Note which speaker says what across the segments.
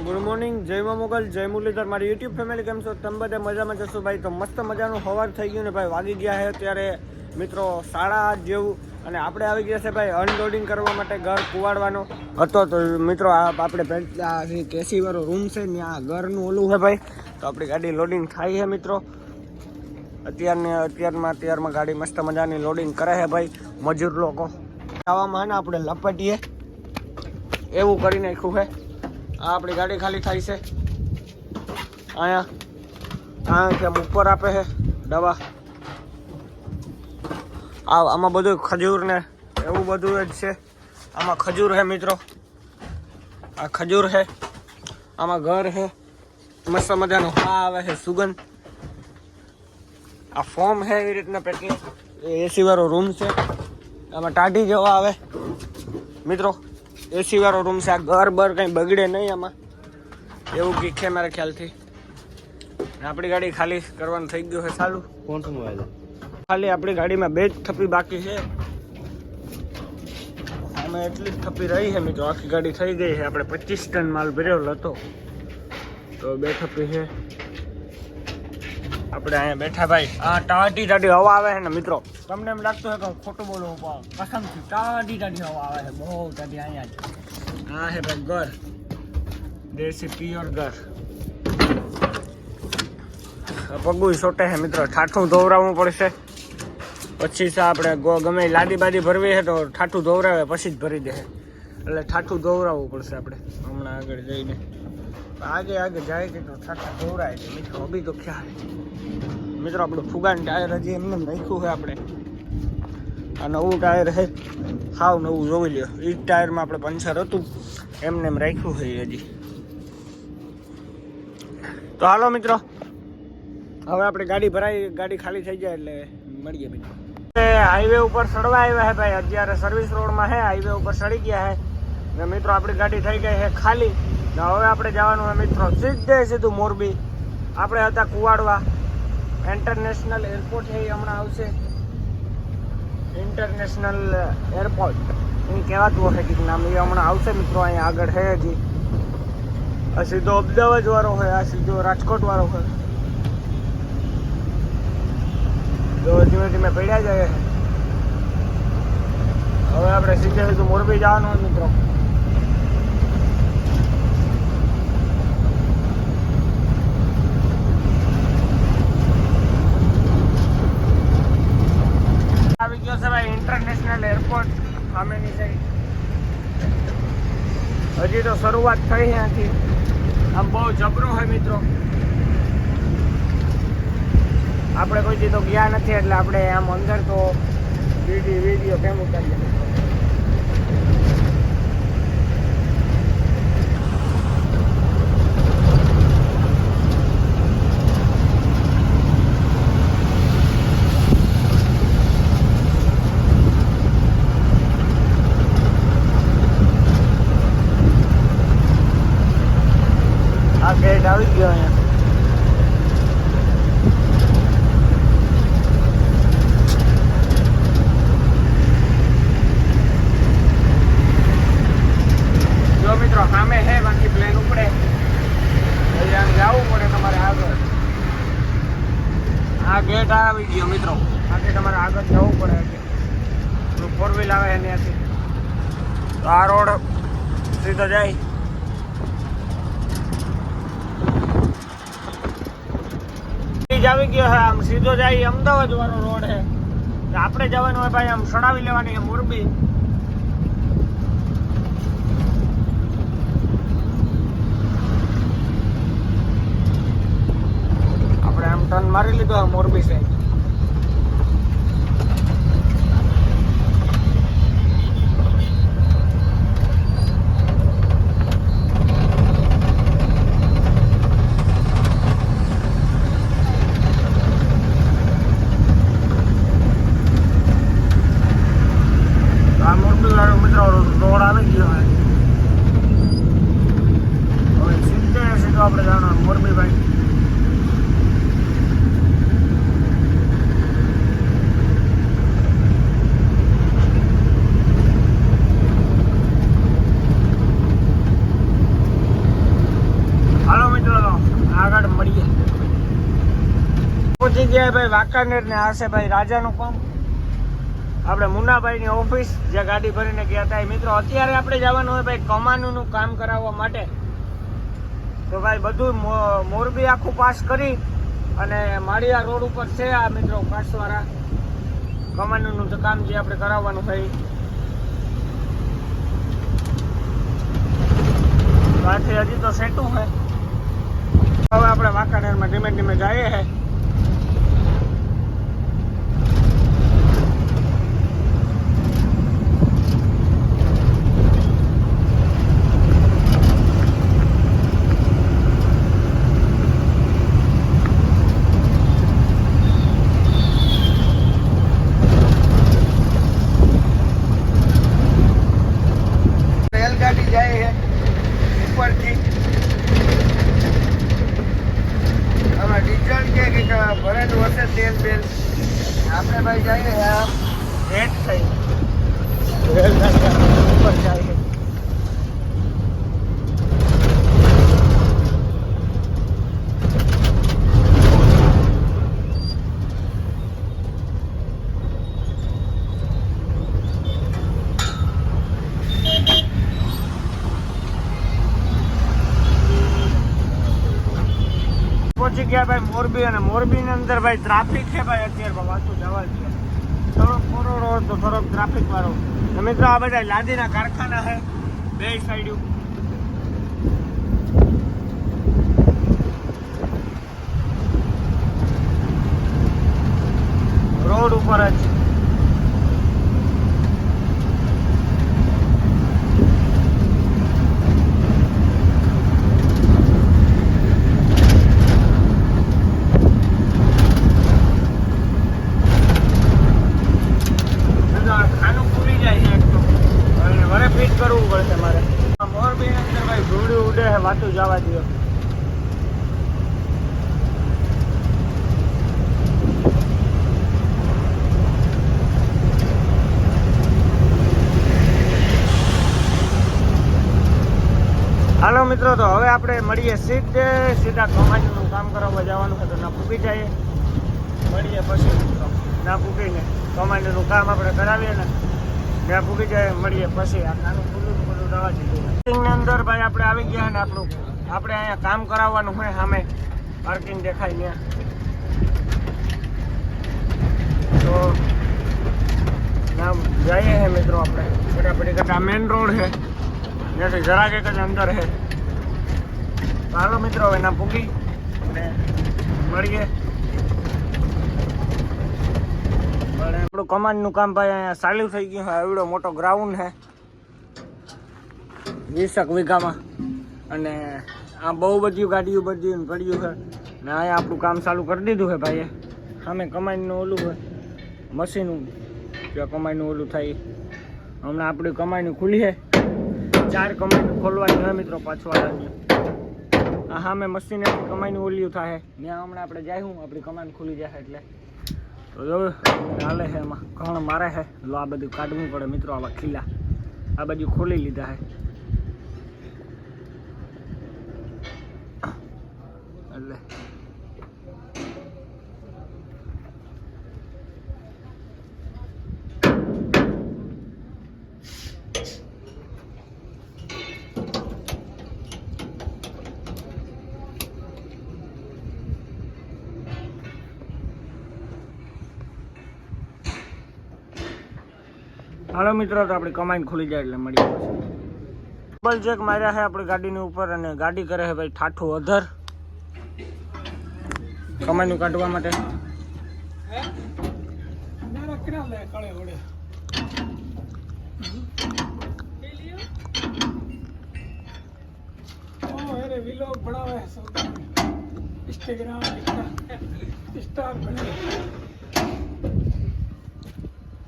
Speaker 1: Good morning, જય મા મોગલ, જય મુરલીધર. મારી યુટ્યુબ ફેમિલી કેમ છો? તમે બધા મજામાં જશો ભાઈ. તો મસ્ત મજાનું સવાર થઈ ગયું ને ભાઈ, વાગી ગયા છે ત્યારે મિત્રો 8:30 જેવું, અને આપણે આવી ગયા છે ભાઈ અનલોડિંગ કરવા માટે. ઘર કુવાડવાનો હતો તો મિત્રો આપણે કેસી વાળો રૂમ છે ત્યાં ઘરનું ઓલું છે ભાઈ. તો આપણી ગાડી લોડિંગ થાય છે મિત્રો. અત્યારમાં ગાડી મસ્ત મજાની લોડિંગ કરે છે ભાઈ મજૂર લોકો. આવામાં ને આપણે લપટીએ એવું કરી નાખ્યું છે. આ આપણી ગાડી ખાલી થાય છે. અહીંયા ઉપર આપે છે દવા. આમાં બધું ખજૂર ને એવું બધું જ છે. આમાં ખજૂર છે મિત્રો, આ ખજૂર છે. આમાં ઘર છે મસ્ત મજાનું. આ આવે છે સુગંધ. આ ફોર્મ છે એવી રીતના પેટલી. એસી વાળો રૂમ છે. આમાં ટાઢી જેવા આવે મિત્રો. એસી વાળો રૂમ છે. આ ઘર બર કંઈ બગડે નહીં આમાં, એવું કંઈક છે મારા ખ્યાલથી. આપણી ગાડી ખાલી કરવાનું થઈ ગયું છે ચાલુ. કોણ મોબાઈલ ખાલી આપણી ગાડીમાં 2 જ થપ્પી બાકી છે. આમાં એટલી જ થપ્પી રહી છે મિત્રો. આખી ગાડી થઈ ગઈ છે. આપણે 25 ટન માલ ભરેલો હતો તો 2 થપ્પી છે. આપણે અહીંયા બેઠા ભાઈ. આ ટાઢી હવા આવે છે ને મિત્રો. તમને એમ લાગતું હોય કે ખોટું બોલું, કસમથી ટાઢી હવા આવે છે, બહુ ટાઢી. અહીંયા જ આ છે ભાઈ ઘર, દેશી પિયોર ઘર. પગું સોટે છે મિત્રો. ઠાઠું ધોવરાવવું પડશે પછી આપણે ગમે લાદી બાદી ભરવી છે તો ઠાઠું ધોવરાવે પછી જ ભરી દે. એટલે ઠાઠું ધોવરાવવું પડશે આપણે હમણાં આગળ જઈને. આગે જાય છે તો ઠાઠા ધોવરાય છે મિત્રો. અભી તો ખ્યાલ મિત્રો આપણું ફુગાન ટાયર હજી એમને નાખ્યું છે આપણે. આ નવું ટાયર છે, સાવ નવું જોઈ લ્યો. એ જ ટાયરમાં આપણે પંચર હતું એમને એમ રાખ્યું છે હજી. તો હાલો મિત્રો, હવે આપણે ગાડી ભરાઈ, ગાડી ખાલી થઈ જાય એટલે મળીએ મિત્રો. હાઈવે ઉપર ચડવા આવ્યા છે ભાઈ. અત્યારે સર્વિસ રોડમાં છે, હાઈવે ઉપર ચડી ગયા છે ને મિત્રો. આપણી ગાડી થઈ ગઈ છે ખાલી. હવે આપણે જવાનું હોય મિત્રો સીધું મોરબી. આપણે હતા કુવાડવા. ઇન્ટરનેશનલ એરપોર્ટ છે એ હમણાં આવશે. ઇન્ટરનેશનલ એરપોર્ટ એ કહેવાતું હશે કે નામ, એ હમણાં આવશે મિત્રો. અહીંયા આગળ છે હજી. આ સીધો અમદાવાદ વાળો હોય, આ સીધો રાજકોટ વાળો હોય. તો ધીમે ધીમે પડ્યા જાય. હવે આપણે સીધું મોરબી જવાનું હોય મિત્રો. આવી ગયો છે ભાઈ ઇન્ટરનેશનલ એરપોર્ટ સામેની સાઈડ. હજી તો શરૂઆત થઈ ત્યાંથી. આમ બહુ જબરું હોય મિત્રો. આપણે કોઈ દી તો ગયા નથી એટલે આપણે આમ અંદર તો વિડીયો કેમ ઉતારીએ. આ ગેટ આવી ગયો અહીંયા. જો મિત્રો સામે છે, બાકી પ્લેન ઉપડે આમ જવું પડે તમારે આગળ. આ ગેટ આવી ગયો મિત્રો. બાકી તમારે આગળ જવું પડે. 4 વ્હીલ આવે ત્યાંથી. તો આ રોડ સીધો જાય. આવી ગયો છે આમ સીધો જાય અમદાવાદ વાળો રોડ છે. આપણે જવાનું હોય ભાઈ આમ સડાવી લેવાની છે મોરબી. આપણે આમ ટર્ન મારી લીધો મોરબી સાઈડ. મિત્રો રોડ આવી ગયો હોય. હવે સીધો આપણે જવાનું મોરબી ભાઈ. પહોંચી ગયા ભાઈ વાંકાનેર ને આ છે ભાઈ રાજાનું પંપ, આપણે મુન્નાભાઈની ઓફિસ જે ગાડી ભરીને ગયા હતા. મિત્રો અત્યારે આપણે જવાનું હોય ભાઈ કમાનનું કામ કરાવવા માટે. તો ભાઈ બધું મોરબી આખું પાસ કરી અને માળિયા રોડ ઉપર છે આ મિત્રો કાસવાળા કમાનનું કામ જે આપણે કરાવવાનું ભાઈ. આથી હજી તો સેટું છે. હવે આપણે વાંકાનેરમાં ધીમે ધીમે જઈએ છે. રેલગાડી જાય છે ઉપરથી. આમાં ડીઝલ કે ભરેલું હશે તેલ બેલ. આપણે ભાઈ જઈએ આમ હેઠ થઈ રેલગાડી ઉપર જાય છે. પહોંચી ગયા ભાઈ મોરબી, અને મોરબી ની અંદર ભાઈ ટ્રાફિક છે ભાઈ. અત્યારે વાતું જવા દે થોડોક મોરો રોડ તો થોડોક ટ્રાફિક વાળો. મિત્રો આ બધા લાદીના કારખાના છે બે સાઈડ રોડ ઉપર જ. કરવું પડશે મારે. મોરબી ની અંદર ભાઈ ધૂળી ઉડે છે, વાતું જવા દો. હાલો મિત્રો, તો હવે આપણે મળીએ સીધા કમાણીનું કામ કરવા જવાનું છે. તો ના પૂગી જઈએ, મળીએ પછી મિત્રો. ના પૂગીને કમાણીનું કામ આપણે કરાવીએ ને ત્યાં પૂગી જાય, મળીએ પછી. આ કાનું ખુલ્લું રવા દીધું ની અંદર ભાઈ આપણે આવી ગયા ને આપણે અહીંયા કામ કરાવવાનું હોય. સામે પાર્કિંગ દેખાય ત્યાં. તો જઈએ હે મિત્રો આપણે ફટાફટ. આ મેઇન રોડ છે, ત્યાંથી જરાક એક જ અંદર છે. ચાલો મિત્રો હવે ના પૂગી અને મળીએ. આપણું કમાન્ડનું કામ ભાઈ અહીંયા ચાલુ થઈ ગયું છે. એવડો મોટો ગ્રાઉન્ડ છે 20 વીઘામાં, અને આ બહુ બધી ગાડીઓ પડ્યું છે. ને અહીંયા આપણું કામ ચાલુ કરી દીધું છે ભાઈએ. સામે કમાન્ડનું ઓલું છે મશીનું, જ્યાં કમાન્ડનું ઓલું થાય. હમણાં આપણી કમાન્ડ ખુલી છે. 4 કમાન્ડ ખોલવાની હોય મિત્રો પાછવાળાની. આ સામે મશીન કમાન્ડ ઓલ્યું થાય ત્યાં હમણાં આપણે જઈશું, આપણી કમાન્ડ ખુલી જાય એટલે. તો જો હાલે છે એમાં ઘણ મારે છે. લો આ બધું કાઢવું પડે મિત્રો. આવા ખીલા આ બાજુ ખોલી લીધા છે એટલે. હાલો મિત્રો, તો આપણી કમાઈને ખુલી જાય એટલે મળીએ. ડબલ ચેક માર્યા છે આપણી ગાડીની ઉપર, અને ગાડી કરે છે ભાઈ ઠાઠું અધર કમાઈનું કાઢવા માટે.
Speaker 2: व्लॉग बनावे इंस्टाग्राम स्टार बने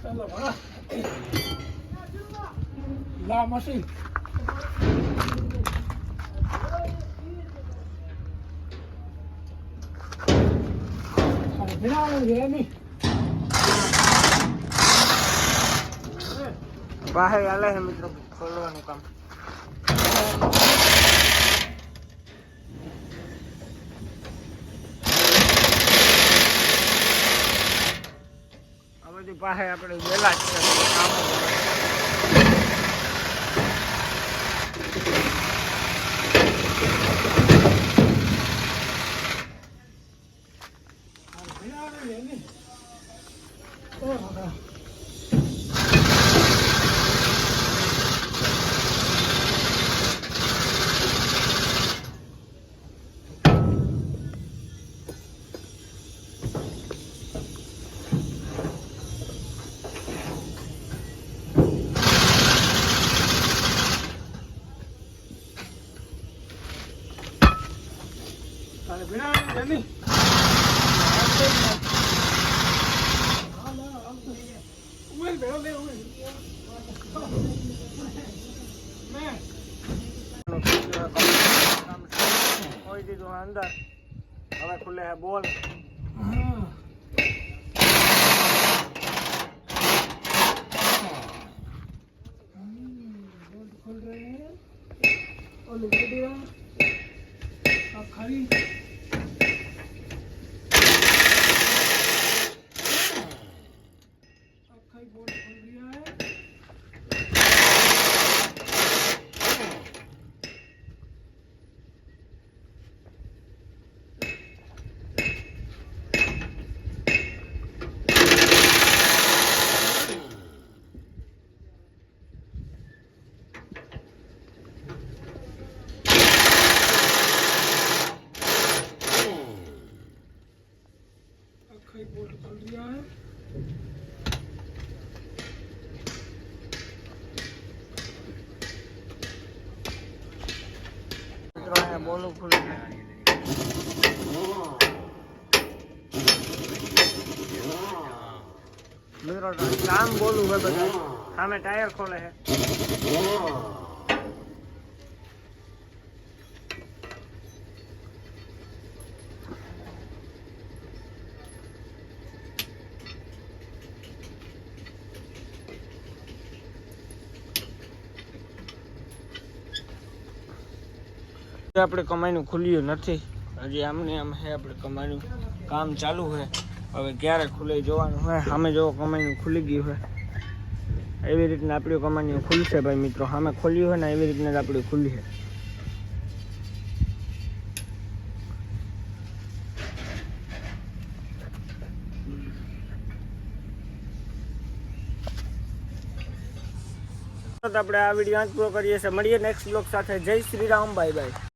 Speaker 2: चलो बड़ा ला मशीन बिना ये नहीं
Speaker 1: બહાર આલે છે મિત્રો ખોલવાનું કામ. આપણી પાસે આપણે વેલા જ છે કામ જ હોય.
Speaker 2: ભીના ને એની ઓ હા તારે ભીના ને એની ઉમેર ભેળો લે ઉમેર મેં
Speaker 1: કોઈ દીધું અંદર હવે ખુલે હે બોલ.
Speaker 2: हाँ बोल्ट खोल रहे हैं और लगा दिया अब खाली अब खाली बोल्ट खोल दिया है बोल्ट खोल दिया है
Speaker 1: મિત્રો અહીંયા બોલું ખુલે મિત્રો કામ બોલું હોય બધા સામે ટાયર ખોલે છે. આપણે કમાઈનું ખુલ્યું નથી હજી આમને આમ હે આપણે કમાઈનું કામ ચાલુ છે હવે ક્યારે ખુલે જોવાનું હોય સામે જો કમાઈનું ખુલી ગયું હોય એવી રીતના આપણી કમાઈનું ખુલશે ભાઈ મિત્રો સામે ખોલ્યું હોય ને એવી રીતના જ આપણી ખુલી છે. આપણે આ વિડીયો અંત પૂરો કરીએ છીએ મળીએ નેક્સ્ટ બ્લોગ સાથે જય શ્રી રામ બાય બાય.